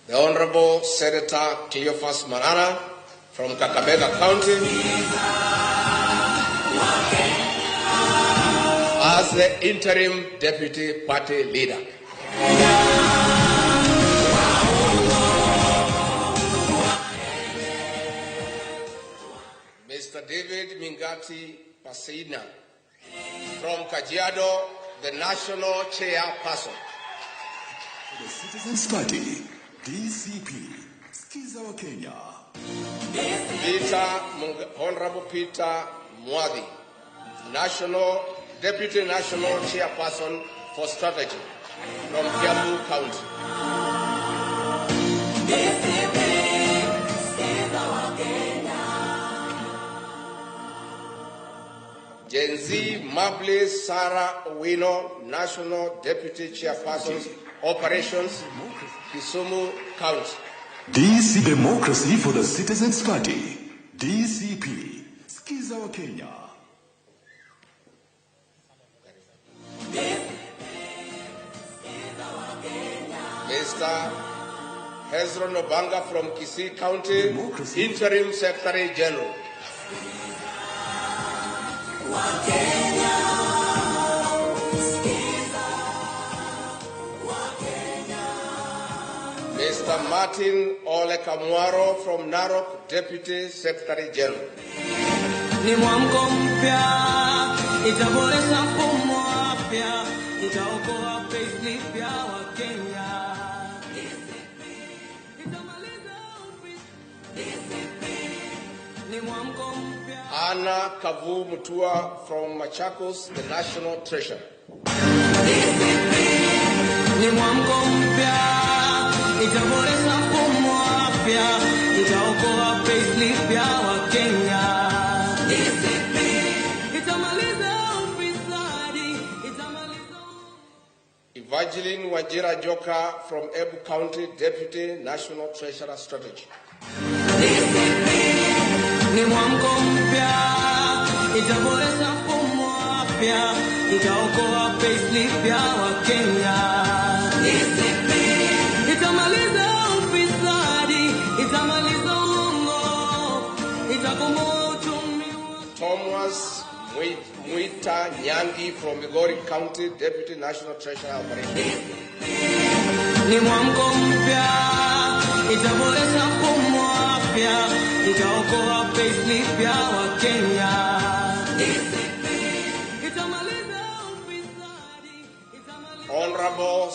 The Honorable Senator Cleophas Malala from Kakamega County as the interim deputy party leader. Mr. David Mingati Pasina from Kajiado, the national chairperson. The Citizens Party, DCP, Skiza wa Kenya. Honorable Peter Mwathi, Deputy National Chairperson for Strategy from Kiambu County. Gen Z Mabli Sarah Owino, National Deputy Chairperson, Operations, Kisumu County. DC Democracy for the Citizens Party, DCP, Skiza wa Kenya. Mr. Hezron Obanga from Kisii County, Democracy. Interim Secretary General. Mr. Martin Ole Kamwaro from Narok, Deputy Secretary General. Ni mwamko mpya, itaboresha mfumo mpya, itaokoa payslip ya Wakenya. Ni mwamko mpya. Anna Kavu Mutua from Machakos, the National Treasurer. Ni mwamko mpya, itaboresha mfumo mpya, itaokoa payslip ya Wakenya. Evangeline Wajira Joka from Ebu County, Deputy National Treasurer Strategy. Ni mwamko mpya, itaboresha mfumo mpya, itaokoa payslip ya Wakenya. Itamaliza ufisadi, itamaliza uongo, itakomboa uchumi. Thomas Mwita Nyangi from Migori County, Deputy National Treasurer Operations. Ni mwamko mpya, itaboresha mfumo mpya, itaokoa payslip ya Wakenya. Itamaliza ufisadi, Honorable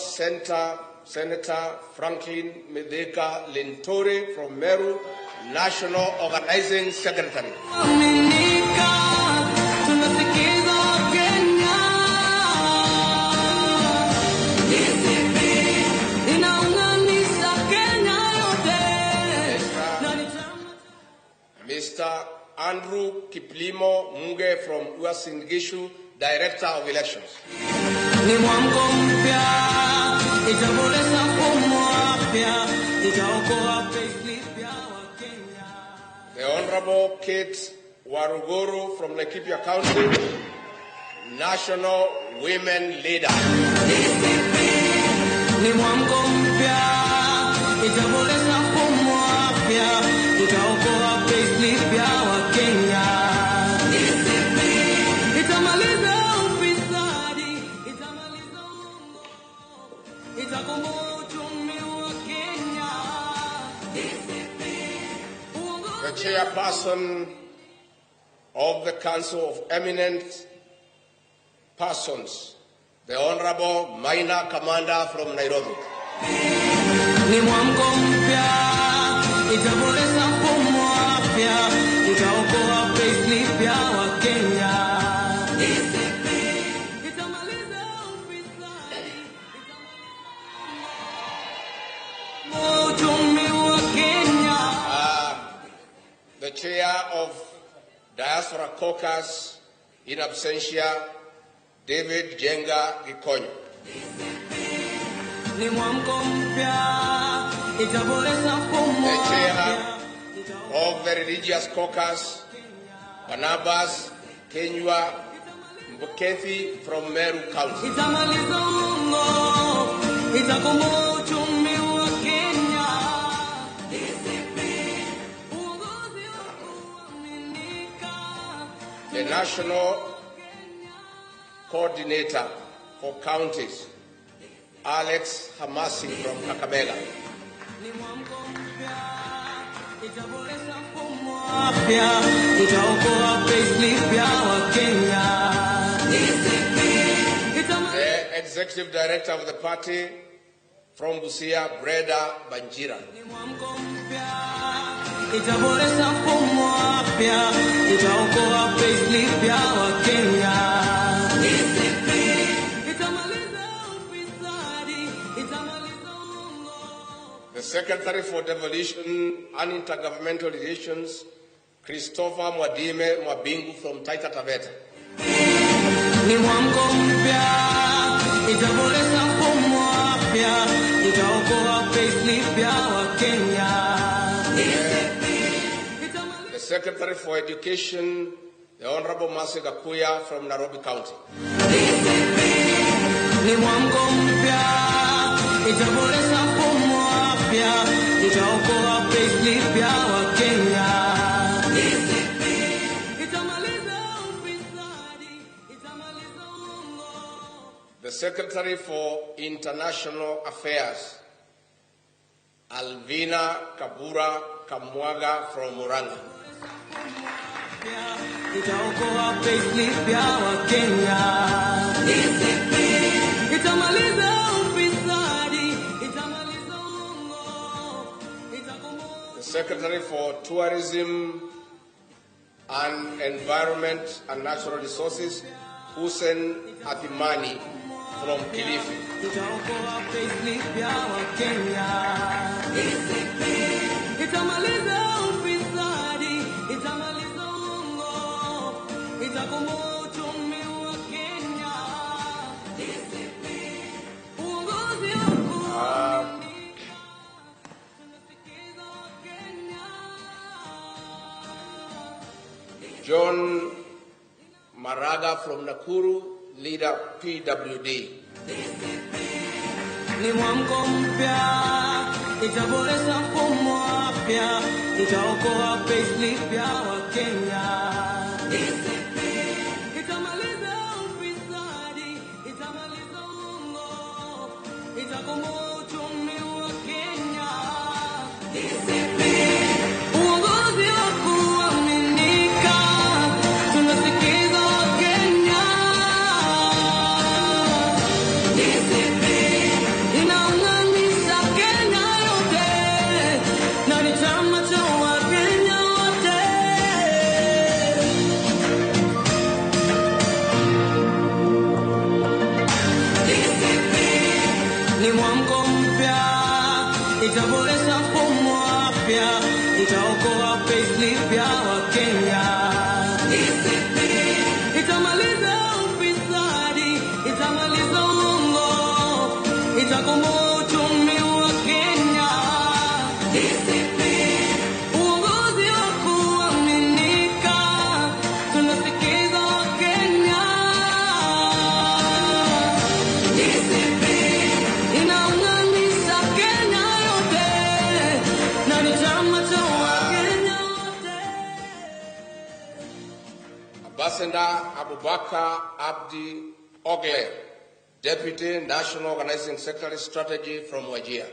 Senator Franklin Mithika Linturi from Meru, National Organizing Secretary. Mr. Andrew Kiplimo Munge from Uasin Gishu, Director of Elections. Ni mwamko mpya, itaboresha mfumo mpya, itaokoa payslip ya Wakenya. The Honorable Cate Waruguru from Laikipia County, National Women Leader. Ni mwamko mpya, itaboresha mfumo mpya, itaokoa payslip ya Wakenya. Itamaliza ufisadi, itamaliza uongo, itakomboa uchumi wa Kenya. The chairperson of the Council of Eminent Persons, the Honorable Maina Kamanda from Nairobi. Ni mwamko mpya, itaboresha mfumo mpya, itaokoa payslip ya Wakenya. Itamaliza ufisadi, itamaliza uchumi wa Kenya. The chair of Diaspora Caucus in absentia, David Jenga Gikonyo. Ni mwamko mpya, itaboresha mfumo The chair of the Religious Caucus, Barnabas Kenywa Mbukethi from Meru County. Itamaliza uongo, itakomboa uchumi wa Kenya. National Coordinator for Counties, Alex Hamasi from Kakamega. The Executive Director of the party from Busia, Breda Banjira. The Secretary for Devolution and Intergovernmental Relations, Christopher Mwabingu from Taita Taveta. The Secretary for Education, the Honorable Masi Gakuya from Nairobi County. The Secretary for International Affairs, Alvina Kabura Kamwaga from Muranga. The Secretary for Tourism and Environment and Natural Resources, Hussein Athimani from Kilifi. John Maraga from Nakuru, leader PWD. Ambassador Abubakar Abdi Ogle, Deputy National Organizing Secretary Strategy from Wajir.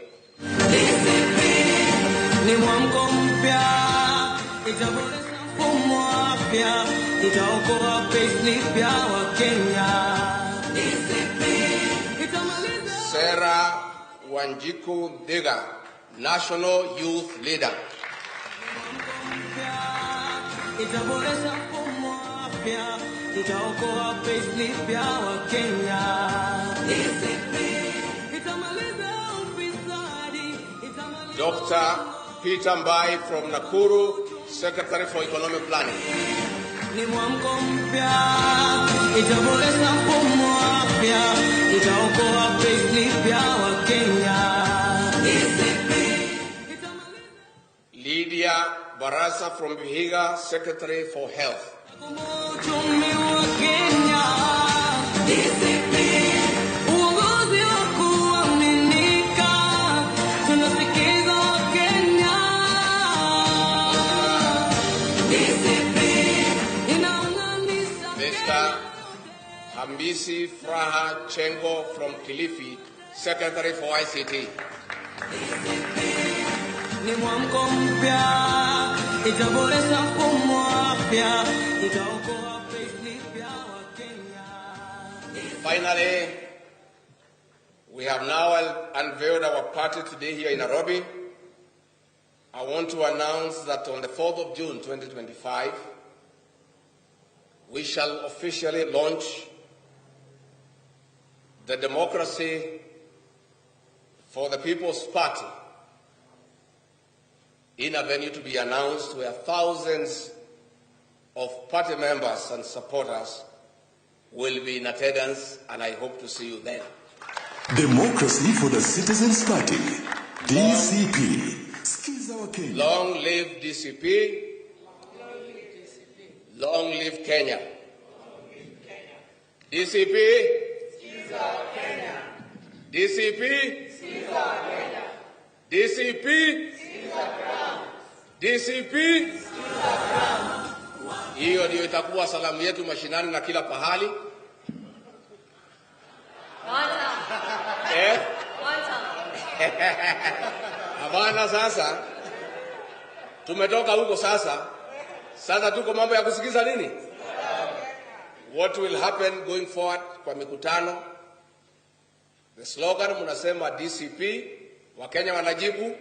Sarah Wanjiku Diga, National Youth Leader. Dr. Peter Mbai from Nakuru, Secretary for Economic Planning. Lydia Barasa from Vihiga, Secretary for Health. Ambisi Fraha Chengo from Kilifi, Secretary for ICT. Ni mwamko mpya, itaboresha mfumo wa afya, itaokoa payslip ya Wakenya. Finally, we have now unveiled our party today here in Nairobi. I want to announce that on the 4th of June 2025, we shall officially launch the Democracy for the People's Party in a venue to be announced where thousands of party members and supporters will be in attendance, and I hope to see you then. Democracy for the Citizens Party, DCP. Skiza wa Kenya. Long live DCP. Long live Kenya. DCP. DCP. DCP. DCP. Hiyo ndio itakuwa salamu yetu mashinani na kila pahali. Habana sasa. Tumetoka huko sasa. Sasa tuko mambo ya kusikiza nini? What will happen going forward kwa mikutano? The slogan mnasema DCP, Wakenya wanajibu.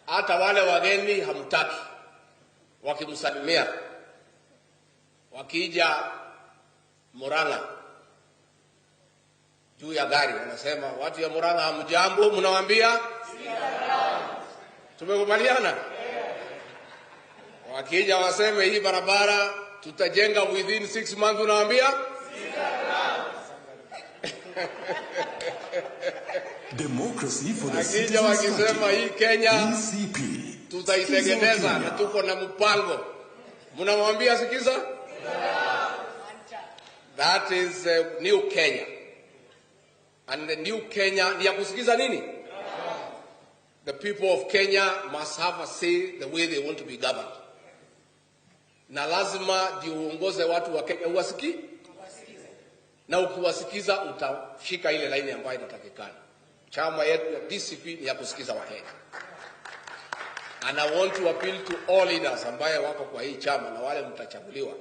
Hata wale wageni hamtaki. Wakimsalimia. Wakija Murang'a juu ya gari wanasema watu ya Murang'a hamjambo, mnawaambia tumekubaliana. Wakija waseme hii barabara tutajenga within 6 months, unawaambia Democracy for the Wakija Citizens wakisema Party, hii Kenya DCP. tutaitengeneza na tuko na mpango, mnamwambia sikiza. That is new Kenya. And the new Kenya ni ya kusikiza nini? The people of Kenya must have a say the way they want to be governed. Na lazima ndio uongoze watu wa Kenya uwasikie. Na ukiwasikiza utashika ile laini ambayo inatakikana. Chama yetu ya DCP ni ya kusikiza wa Kenya. And I want to appeal to all leaders ambaye wako kwa hii chama na wale mtachaguliwa.